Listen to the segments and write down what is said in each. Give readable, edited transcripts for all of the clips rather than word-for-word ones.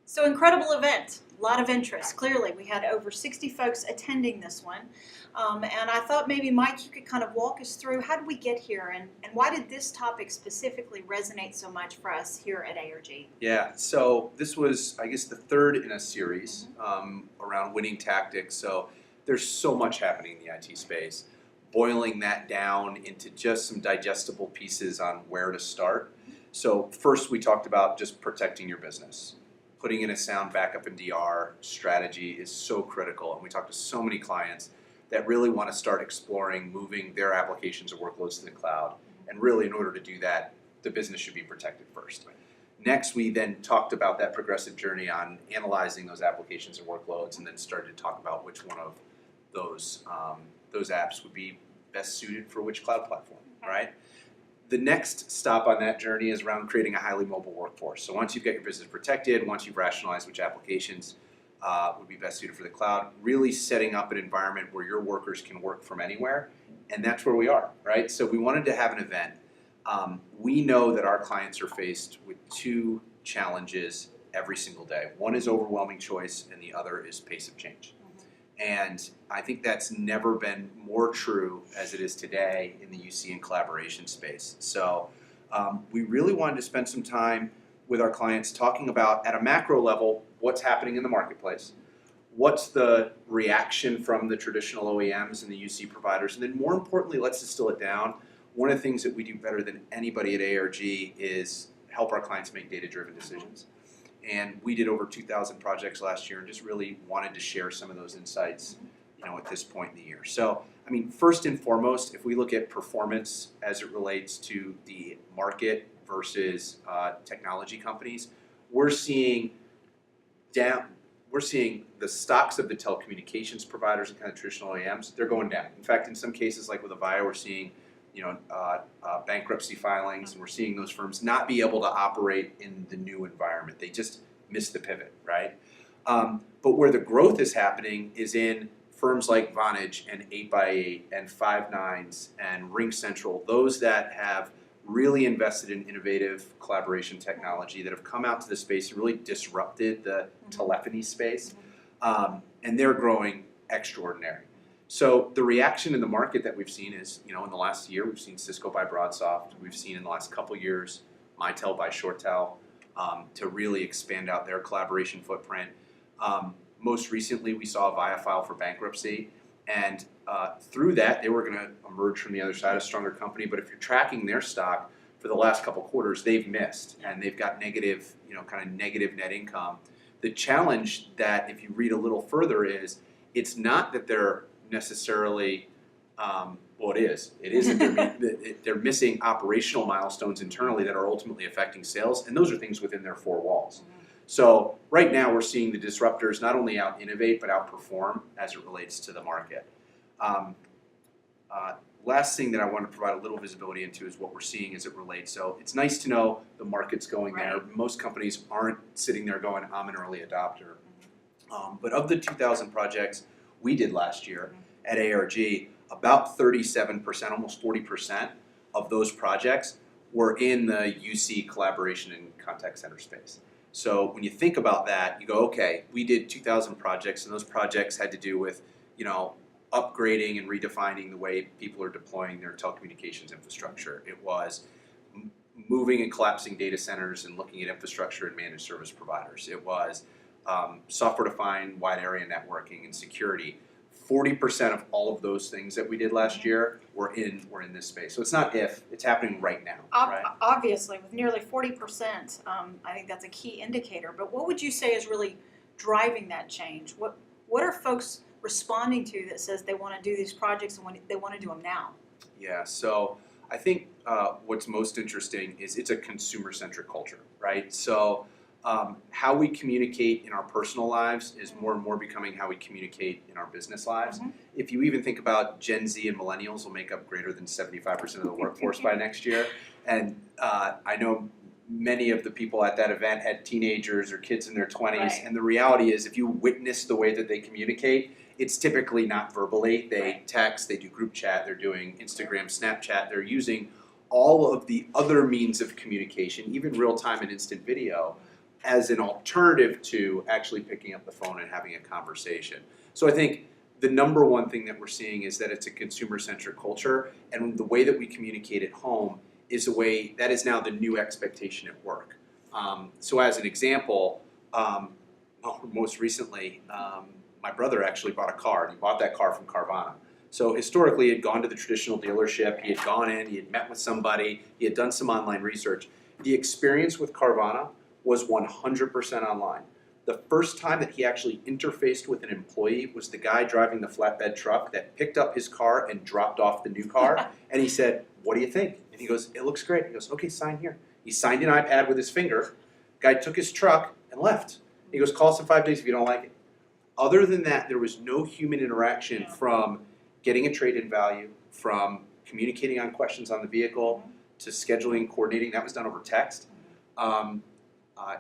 So incredible event, a lot of interest. Clearly, we had over 60 folks attending this one. And I thought maybe, Mike, you could kind of walk us through how did we get here and why did this topic specifically resonate so much for us here at ARG? Yeah, so this was, I guess, the third in a series around winning tactics. So there's so much happening in the IT space. Boiling that down into just some digestible pieces on where to start. So first we talked about just protecting your business. Putting in a sound backup and DR strategy is so critical. And we talked to so many clients that really want to start exploring moving their applications or workloads to the cloud. And really, in order to do that, the business should be protected first. Next, we then talked about that progressive journey on analyzing those applications and workloads, and then started to talk about which one of those apps would be best suited for which cloud platform, right? The next stop on that journey is around creating a highly mobile workforce. So once you've got your business protected, once you've rationalized which applications would be best suited for the cloud, really setting up an environment where your workers can work from anywhere, and that's where we are, right? So we wanted to have an event. We know that our clients are faced with two challenges every single day. One is overwhelming choice, and the other is pace of change. And I think that's never been more true as it is today in the UC and collaboration space. So we really wanted to spend some time with our clients talking about, at a macro level, what's happening in the marketplace, what's the reaction from the traditional OEMs and the UC providers, and then more importantly, let's distill it down. One of the things that we do better than anybody at ARG is help our clients make data-driven decisions. And we did over 2,000 projects last year and just really wanted to share some of those insights, at this point in the year. So, I mean, first and foremost, if we look at performance as it relates to the market versus technology companies, we're seeing the stocks of the telecommunications providers and kind of traditional OEMs, they're going down. In fact, in some cases, like with Avaya, we're seeing bankruptcy filings, and we're seeing those firms not be able to operate in the new environment. They just missed the pivot, right? But where the growth is happening is in firms like Vonage and 8x8 and Five9s and RingCentral, those that have really invested in innovative collaboration technology that have come out to the space and really disrupted the telephony space, and they're growing extraordinary. So the reaction in the market that we've seen is, in the last year, we've seen Cisco buy BroadSoft. We've seen in the last couple of years, Mitel buy ShoreTel to really expand out their collaboration footprint. Most recently, we saw Avaya file for bankruptcy. And through that, they were going to emerge from the other side a stronger company. But if you're tracking their stock for the last couple of quarters, they've missed. And they've got negative, kind of negative net income. The challenge that, if you read a little further, is it's not that they're necessarily, it is that they're missing operational milestones internally that are ultimately affecting sales, and those are things within their four walls. So right now we're seeing the disruptors not only out-innovate, but outperform as it relates to the market. Last thing that I want to provide a little visibility into is what we're seeing as it relates. So it's nice to know the market's going there. Most companies aren't sitting there going, I'm an early adopter. But of the 2,000 projects we did last year at ARG, about 37%, almost 40% of those projects were in the UC collaboration and contact center space. So when you think about that, you go, okay, we did 2,000 projects, and those projects had to do with, upgrading and redefining the way people are deploying their telecommunications infrastructure. It was moving and collapsing data centers and looking at infrastructure and managed service providers. It was software-defined wide area networking and security. 40% of all of those things that we did last year were in this space. So it's not if, it's happening right now. Right? Obviously, with nearly 40%, I think that's a key indicator. But what would you say is really driving that change? What are folks responding to that says they want to do these projects and they want to do them now? Yeah, so I think what's most interesting is it's a consumer-centric culture, right? So how we communicate in our personal lives is more and more becoming how we communicate in our business lives. If you even think about Gen Z and millennials will make up greater than 75% of the workforce by next year. And I know many of the people at that event had teenagers or kids in their 20s. And the reality is if you witness the way that they communicate, it's typically not verbally. They text, they do group chat, they're doing Instagram, Snapchat, they're using all of the other means of communication, even real-time and instant video, as an alternative to actually picking up the phone and having a conversation. So I think the number one thing that we're seeing is that it's a consumer-centric culture, and the way that we communicate at home is a way that is now the new expectation at work. So as an example, most recently, my brother actually bought a car, and he bought that car from Carvana. So historically, he had gone to the traditional dealership, he had gone in, he had met with somebody, he had done some online research. The experience with Carvana was 100% online. The first time that he actually interfaced with an employee was the guy driving the flatbed truck that picked up his car and dropped off the new car. And he said, "What do you think?" And he goes, "It looks great." He goes, "Okay, sign here." He signed an iPad with his finger. Guy took his truck and left. He goes, "Call us in 5 days if you don't like it." Other than that, there was no human interaction from getting a trade-in value, from communicating on questions on the vehicle, to scheduling, coordinating. That was done over text.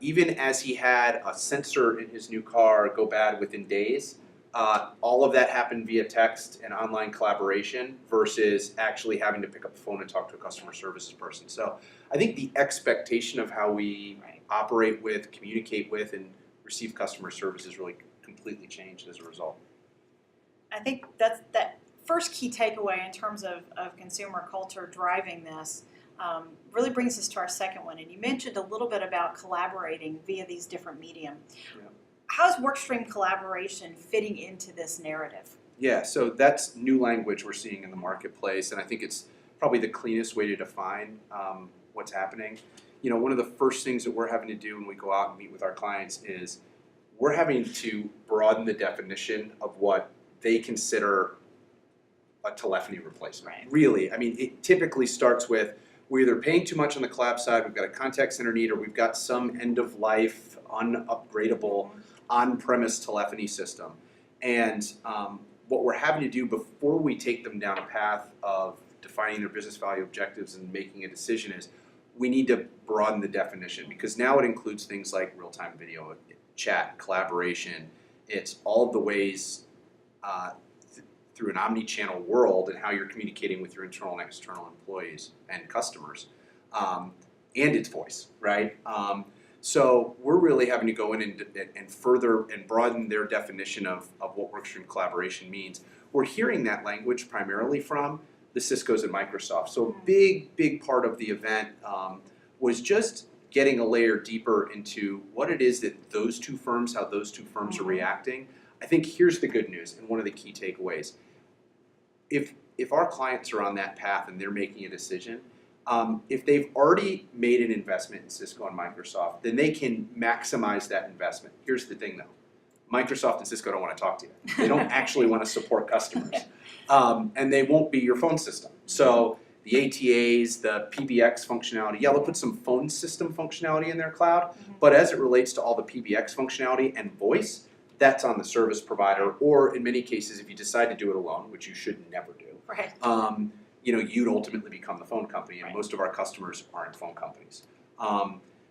Even as he had a sensor in his new car go bad within days, all of that happened via text and online collaboration versus actually having to pick up the phone and talk to a customer services person. So I think the expectation of how we operate with, communicate with, and receive customer service is really completely changed as a result. I think that's that first key takeaway in terms of consumer culture driving this. Really brings us to our second one, and you mentioned a little bit about collaborating via these different medium. Yeah. How's workstream collaboration fitting into this narrative? Yeah, so that's new language we're seeing in the marketplace, and I think it's probably the cleanest way to define what's happening. You know, one of the first things that we're having to do when we go out and meet with our clients is we're having to broaden the definition of what they consider a telephony replacement. Right. Really, I mean, it typically starts with we're either paying too much on the collab side, we've got a contact center need, or we've got some end-of-life, unupgradable, on-premise telephony system. And what we're having to do before we take them down a path of defining their business value objectives and making a decision is we need to broaden the definition, because now it includes things like real-time video, chat, collaboration. It's all of the ways through an omni-channel world and how you're communicating with your internal and external employees and customers, and its voice, right? So we're really having to go in and further and broaden their definition of what workstream collaboration means. We're hearing that language primarily from the Cisco's and Microsoft. So a big part of the event was just getting a layer deeper into what it is that those two firms, how those two firms are reacting. I think here's the good news and one of the key takeaways. If our clients are on that path and they're making a decision, if they've already made an investment in Cisco and Microsoft, then they can maximize that investment. Here's the thing though, Microsoft and Cisco don't want to talk to you. They don't actually want to support customers. And they won't be your phone system. So the ATAs, the PBX functionality, yeah, they'll put some phone system functionality in their cloud, but as it relates to all the PBX functionality and voice, that's on the service provider, or in many cases, if you decide to do it alone, which you should never do, Right. You know, you'd ultimately become the phone company, and most of our customers aren't phone companies.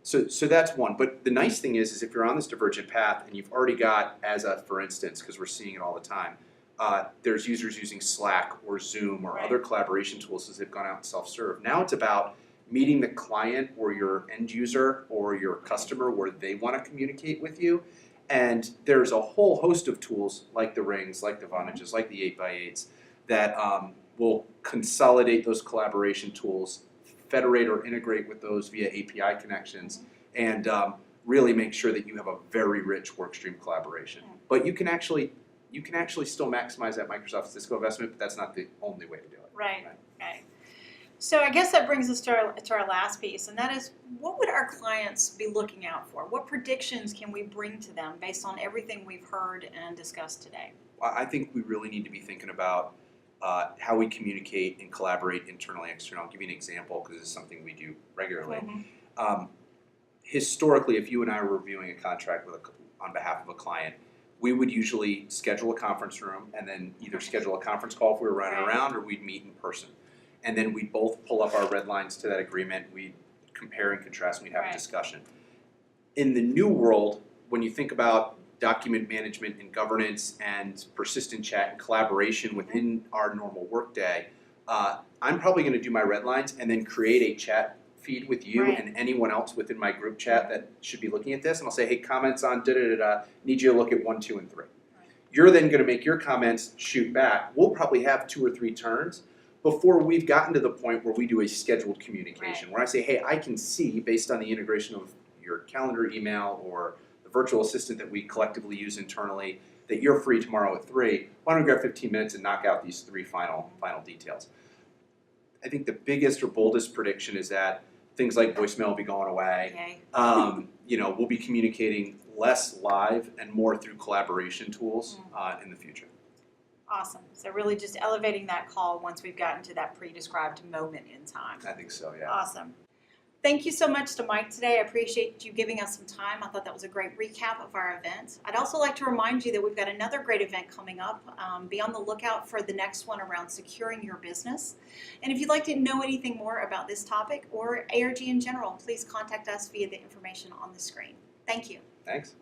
So that's one. But the nice thing is if you're on this divergent path and you've already got, for instance, because we're seeing it all the time, there's users using Slack or Zoom or other collaboration tools as they've gone out and self-serve. Now it's about meeting the client or your end user or your customer where they want to communicate with you. And there's a whole host of tools like the Rings, like the Vonages, like the 8x8s that will consolidate those collaboration tools, federate or integrate with those via API connections, and really make sure that you have a very rich workstream collaboration. But you can actually still maximize that Microsoft Cisco investment, but that's not the only way to do it. Right. So I guess that brings us to our last piece, and that is, what would our clients be looking out for? What predictions can we bring to them based on everything we've heard and discussed today? I think we really need to be thinking about how we communicate and collaborate internally and externally. I'll give you an example because it's something we do regularly. Historically, if you and I were reviewing a contract on behalf of a client, we would usually schedule a conference room and then either schedule a conference call if we were running around, or we'd meet in person. And then we'd both pull up our red lines to that agreement, we'd compare and contrast, and we'd have a discussion. In the new world, when you think about document management and governance and persistent chat and collaboration within our normal workday, I'm probably going to do my red lines and then create a chat feed with you Right. and anyone else within my group chat that should be looking at this, and I'll say, hey, comments on da-da-da-da, need you to look at 1, 2, and 3. You're then gonna make your comments shoot back. We'll probably have 2 or 3 turns before we've gotten to the point where we do a scheduled communication, where I say, hey, I can see, based on the integration of your calendar email or the virtual assistant that we collectively use internally, that you're free tomorrow at 3. Why don't we grab 15 minutes and knock out these 3 final details? I think the biggest or boldest prediction is that things like voicemail will be going away. Yay. We'll be communicating less live and more through collaboration tools in the future. Awesome. So really just elevating that call once we've gotten to that pre-described moment in time. I think so, yeah. Awesome. Thank you so much to Mike today. I appreciate you giving us some time. I thought that was a great recap of our event. I'd also like to remind you that we've got another great event coming up. Be on the lookout for the next one around securing your business. And if you'd like to know anything more about this topic or ARG in general, please contact us via the information on the screen. Thank you. Thanks.